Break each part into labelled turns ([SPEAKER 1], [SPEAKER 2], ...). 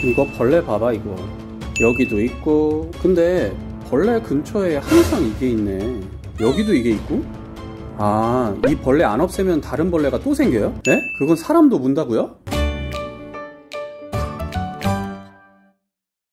[SPEAKER 1] 이거 벌레 봐봐 이거. 여기도 있고. 근데 벌레 근처에 항상 이게 있네. 여기도 이게 있고. 아, 이 벌레 안 없애면 다른 벌레가 또 생겨요? 네? 그건 사람도 문다고요?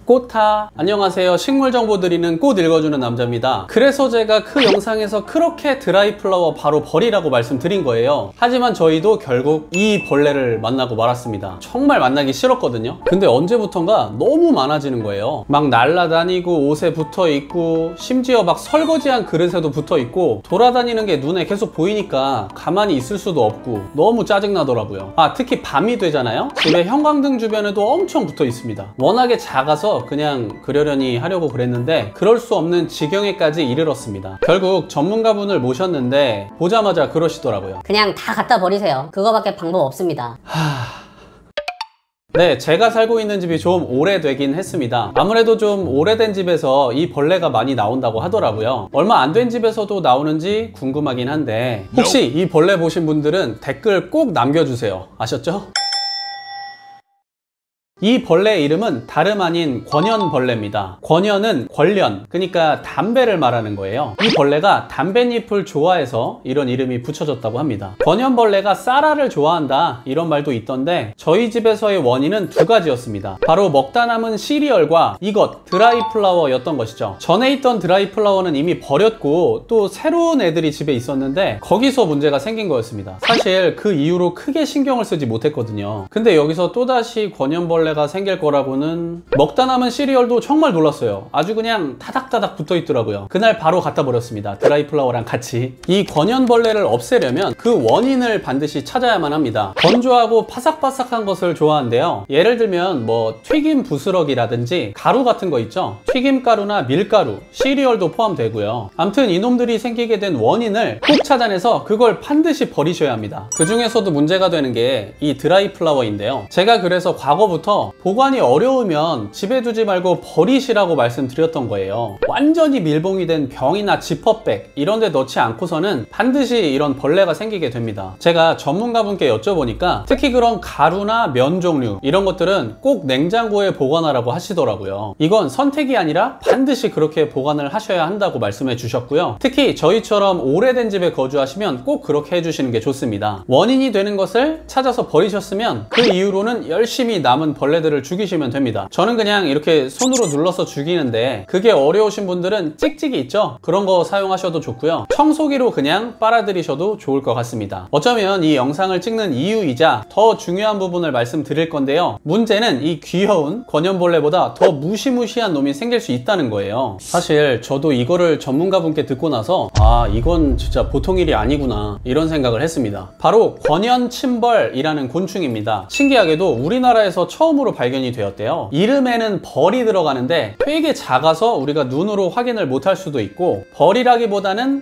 [SPEAKER 1] 꽃타 안녕하세요. 식물 정보 드리는 꽃 읽어주는 남자입니다. 그래서 제가 그 영상에서 그렇게 드라이 플라워 바로 버리라고 말씀드린 거예요. 하지만 저희도 결국 이 벌레를 만나고 말았습니다. 정말 만나기 싫었거든요. 근데 언제부턴가 너무 많아지는 거예요. 막 날아다니고 옷에 붙어 있고 심지어 막 설거지한 그릇에도 붙어 있고 돌아다니는 게 눈에 계속 보이니까 가만히 있을 수도 없고 너무 짜증나더라고요. 아, 특히 밤이 되잖아요. 집에 형광등 주변에도 엄청 붙어 있습니다. 워낙에 작아서 그냥 그러려니 하려고 그랬는데 그럴 수 없는 지경에까지 이르렀습니다. 결국 전문가분을 모셨는데 보자마자 그러시더라고요.
[SPEAKER 2] 그냥 다 갖다 버리세요. 그거밖에 방법 없습니다.
[SPEAKER 1] 네, 제가 살고 있는 집이 좀 오래되긴 했습니다. 아무래도 좀 오래된 집에서 이 벌레가 많이 나온다고 하더라고요. 얼마 안 된 집에서도 나오는지 궁금하긴 한데 혹시 이 벌레 보신 분들은 댓글 꼭 남겨주세요. 아셨죠? 이 벌레의 이름은 다름 아닌 권연벌레입니다. 권연은 권련, 그러니까 담배를 말하는 거예요. 이 벌레가 담뱃잎을 좋아해서 이런 이름이 붙여졌다고 합니다. 권연벌레가 쌀알을 좋아한다 이런 말도 있던데 저희 집에서의 원인은 두 가지였습니다. 바로 먹다 남은 시리얼과 이것 드라이 플라워였던 것이죠. 전에 있던 드라이 플라워는 이미 버렸고 또 새로운 애들이 집에 있었는데 거기서 문제가 생긴 거였습니다. 사실 그 이후로 크게 신경을 쓰지 못했거든요. 근데 여기서 또다시 권연벌레 가 생길 거라고는. 먹다 남은 시리얼도 정말 놀랐어요. 아주 그냥 타닥타닥 붙어 있더라고요. 그날 바로 갖다 버렸습니다. 드라이 플라워랑 같이. 이 권연벌레를 없애려면 그 원인을 반드시 찾아야만 합니다. 건조하고 바삭바삭한 것을 좋아한대요. 예를 들면 뭐 튀김 부스러기라든지 가루 같은 거 있죠. 튀김가루나 밀가루, 시리얼도 포함되고요. 암튼 이놈들이 생기게 된 원인을 꼭 찾아내서 그걸 반드시 버리셔야 합니다. 그 중에서도 문제가 되는 게 이 드라이 플라워인데요. 제가 그래서 과거부터 보관이 어려우면 집에 두지 말고 버리시라고 말씀드렸던 거예요. 완전히 밀봉이 된 병이나 지퍼백 이런 데 넣지 않고서는 반드시 이런 벌레가 생기게 됩니다. 제가 전문가분께 여쭤보니까 특히 그런 가루나 면 종류 이런 것들은 꼭 냉장고에 보관하라고 하시더라고요. 이건 선택이 아니라 반드시 그렇게 보관을 하셔야 한다고 말씀해 주셨고요. 특히 저희처럼 오래된 집에 거주하시면 꼭 그렇게 해주시는 게 좋습니다. 원인이 되는 것을 찾아서 버리셨으면 그 이후로는 열심히 남은 벌레들을 죽이시면 됩니다. 저는 그냥 이렇게 손으로 눌러서 죽이는데 그게 어려우신 분들은 찍찍이 있죠? 그런 거 사용하셔도 좋고요. 청소기로 그냥 빨아들이셔도 좋을 것 같습니다. 어쩌면 이 영상을 찍는 이유이자 더 중요한 부분을 말씀드릴 건데요. 문제는 이 귀여운 권연벌레보다 더 무시무시한 놈이 생길 수 있다는 거예요. 사실 저도 이거를 전문가분께 듣고 나서 아, 이건 진짜 보통 일이 아니구나 이런 생각을 했습니다. 바로 권연침벌이라는 곤충입니다. 신기하게도 우리나라에서 처음으로 발견이 되었대요. 이름에는 벌이 들어가는데 되게 작아서 우리가 눈으로 확인을 못할 수도 있고 벌이라기보다는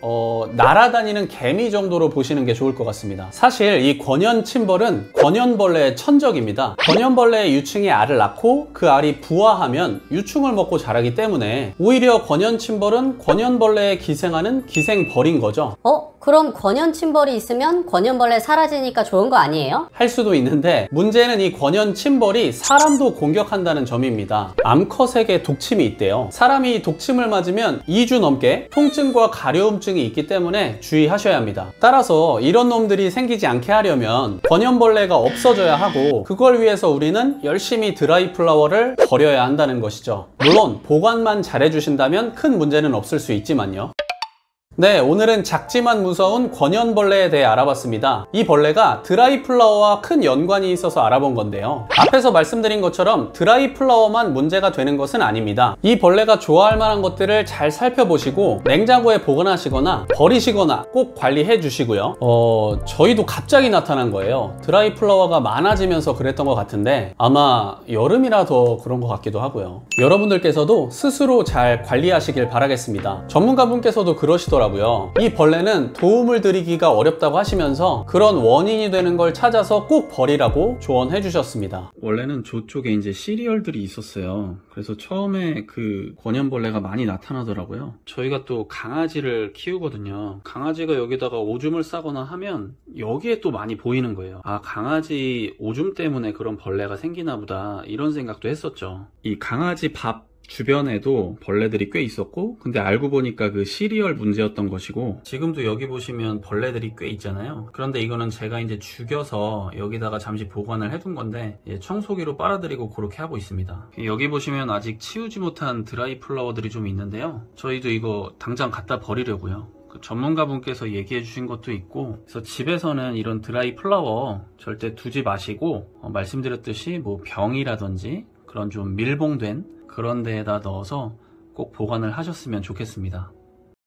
[SPEAKER 1] 날아다니는 개미 정도로 보시는 게 좋을 것 같습니다. 사실 이 권연침벌은 권연벌레의 천적입니다. 권연벌레의 유충이 알을 낳고 그 알이 부화하면 유충을 먹고 자라기 때문에 오히려 권연침벌은 권연벌레에 기생하는 기생벌인 거죠.
[SPEAKER 2] 그럼 권연침벌이 있으면 권연벌레 사라지니까 좋은 거 아니에요?
[SPEAKER 1] 할 수도 있는데 문제는 이 권연침벌이 사람도 공격한다는 점입니다. 암컷에게 독침이 있대요. 사람이 독침을 맞으면 2주 넘게 통증과 가려움증이 있기 때문에 주의하셔야 합니다. 따라서 이런 놈들이 생기지 않게 하려면 권연벌레가 없어져야 하고 그걸 위해서 우리는 열심히 드라이 플라워를 버려야 한다는 것이죠. 물론 보관만 잘해주신다면 큰 문제는 없을 수 있지만요. 네, 오늘은 작지만 무서운 권연벌레에 대해 알아봤습니다. 이 벌레가 드라이 플라워와 큰 연관이 있어서 알아본 건데요. 앞에서 말씀드린 것처럼 드라이 플라워만 문제가 되는 것은 아닙니다. 이 벌레가 좋아할 만한 것들을 잘 살펴보시고 냉장고에 보관하시거나 버리시거나 꼭 관리해 주시고요. 저희도 갑자기 나타난 거예요. 드라이 플라워가 많아지면서 그랬던 것 같은데 아마 여름이라 더 그런 것 같기도 하고요. 여러분들께서도 스스로 잘 관리하시길 바라겠습니다. 전문가분께서도 그러시더라고요. 하시더라고요. 이 벌레는 도움을 드리기가 어렵다고 하시면서 그런 원인이 되는 걸 찾아서 꼭 버리라고 조언해 주셨습니다. 원래는 저쪽에 이제 시리얼들이 있었어요. 그래서 처음에 그 권연벌레가 많이 나타나더라고요. 저희가 또 강아지를 키우거든요. 강아지가 여기다가 오줌을 싸거나 하면 여기에 또 많이 보이는 거예요. 아, 강아지 오줌 때문에 그런 벌레가 생기나 보다, 이런 생각도 했었죠. 이 강아지 밥 주변에도 벌레들이 꽤 있었고, 근데 알고 보니까 그 시리얼 문제였던 것이고, 지금도 여기 보시면 벌레들이 꽤 있잖아요. 그런데 이거는 제가 이제 죽여서 여기다가 잠시 보관을 해둔 건데, 청소기로 빨아들이고 그렇게 하고 있습니다. 여기 보시면 아직 치우지 못한 드라이 플라워들이 좀 있는데요. 저희도 이거 당장 갖다 버리려고요. 전문가분께서 얘기해 주신 것도 있고, 그래서 집에서는 이런 드라이 플라워 절대 두지 마시고, 말씀드렸듯이 뭐 병이라든지 그런 좀 밀봉된 그런 데에다 넣어서 꼭 보관을 하셨으면 좋겠습니다.